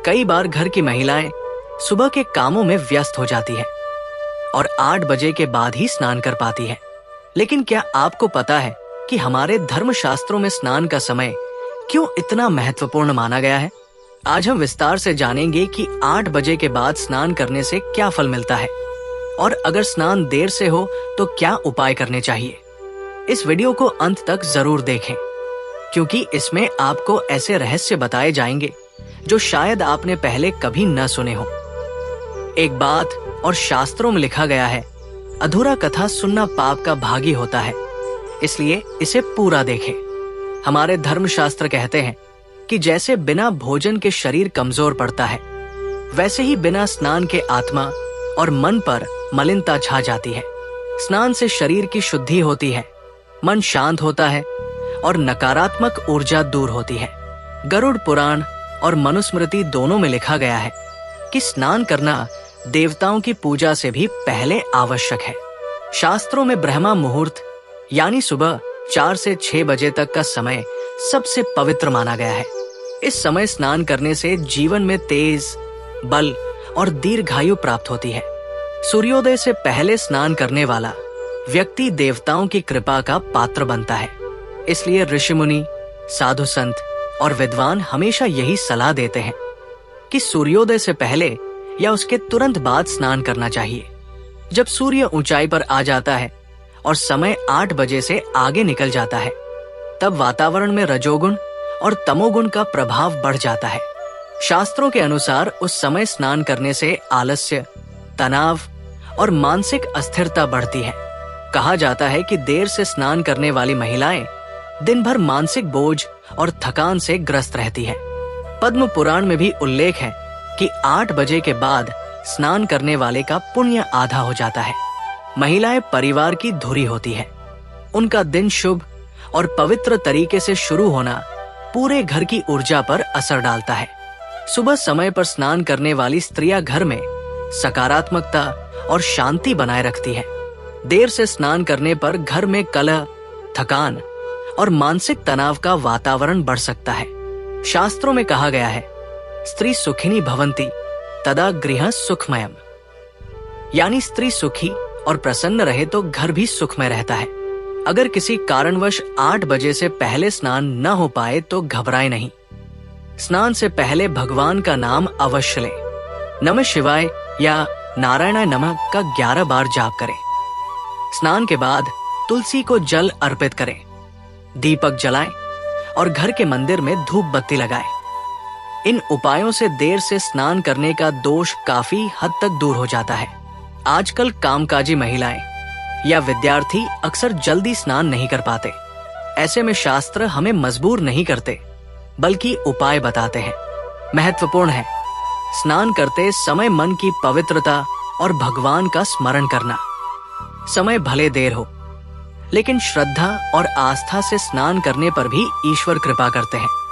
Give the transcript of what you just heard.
कई बार घर की महिलाएं सुबह के कामों में व्यस्त हो जाती है और 8 बजे के बाद ही स्नान कर पाती है। लेकिन क्या आपको पता है कि हमारे धर्मशास्त्रों में स्नान का समय क्यों इतना महत्वपूर्ण माना गया है? आज हम विस्तार से जानेंगे कि 8 बजे के बाद स्नान करने से क्या फल मिलता है और अगर स्नान देर से हो तो क्या उपाय करने चाहिए। इस वीडियो को अंत तक जरूर देखें, क्योंकि इसमें आपको ऐसे रहस्य बताए जाएंगे जो शायद आपने पहले कभी न सुने हो। एक बात और शास्त्रों में लिखा गया है, अधूरा कथा सुनना पाप का भागी होता है, इसलिए इसे पूरा देखें। हमारे धर्मशास्त्र कहते हैं कि जैसे बिना भोजन के शरीर कमजोर पड़ता है, वैसे ही बिना स्नान के आत्मा और मन पर मलिनता छा जाती है। स्नान से शरीर की शुद्धि होती है, मन शांत होता है और नकारात्मक ऊर्जा दूर होती है। गरुड़ पुराण और मनुस्मृति दोनों में लिखा गया है कि स्नान करना देवताओं की पूजा से भी पहले आवश्यक है। शास्त्रों में ब्रह्मा मुहूर्त यानी सुबह 4 से 6 बजे तक का समय सबसे पवित्र माना गया है। इस समय स्नान करने से जीवन में तेज, बल और दीर्घायु प्राप्त होती है। सूर्योदय से पहले स्नान करने वाला व्यक्ति देवताओं की कृपा का पात्र बनता है। इसलिए ऋषि मुनि, साधु संत और विद्वान हमेशा यही सलाह देते हैं कि सूर्योदय से पहले या उसके तुरंत बाद स्नान करना चाहिए। जब सूर्य ऊंचाई पर आ जाता है और समय 8 बजे से आगे निकल जाता है, तब वातावरण में रजोगुण और तमोगुण का प्रभाव बढ़ जाता है। शास्त्रों के अनुसार उस समय स्नान करने से आलस्य, तनाव और मानसिक अस्थिरता बढ़ती है। कहा जाता है कि देर से स्नान करने वाली महिलाएं दिन भर मानसिक बोझ और थकान से ग्रस्त रहती है। पद्म पुराण में भी उल्लेख है कि 8 बजे के बाद स्नान करने वाले का पुण्य आधा हो जाता है। महिलाएं परिवार की धुरी होती है। उनका दिन शुभ और पवित्र तरीके से शुरू होना पूरे घर की ऊर्जा पर असर डालता है। सुबह समय पर स्नान करने वाली स्त्रियां घर में सकारात्मकता और शांति बनाए रखती है। देर से स्नान करने पर घर में कलह, थकान और मानसिक तनाव का वातावरण बढ़ सकता है। शास्त्रों में कहा गया है, स्त्री सुखिनी भवन्ति तदा गृह सुखमयम, यानी स्त्री सुखी और प्रसन्न रहे तो घर भी सुखमय रहता है। अगर किसी कारणवश 8 बजे से पहले स्नान न हो पाए तो घबराए नहीं। स्नान से पहले भगवान का नाम अवश्य लें। नमः शिवाय या नारायणाय नमः का 11 बार जाप करें। स्नान के बाद तुलसी को जल अर्पित करें, दीपक जलाएं और घर के मंदिर में धूप बत्ती लगाएं। इन उपायों से देर से स्नान करने का दोष काफी हद तक दूर हो जाता है। आजकल कामकाजी महिलाएं या विद्यार्थी अक्सर जल्दी स्नान नहीं कर पाते। ऐसे में शास्त्र हमें मजबूर नहीं करते, बल्कि उपाय बताते हैं। महत्वपूर्ण है स्नान करते समय मन की पवित्रता और भगवान का स्मरण करना। समय भले देर हो, लेकिन श्रद्धा और आस्था से स्नान करने पर भी ईश्वर कृपा करते हैं।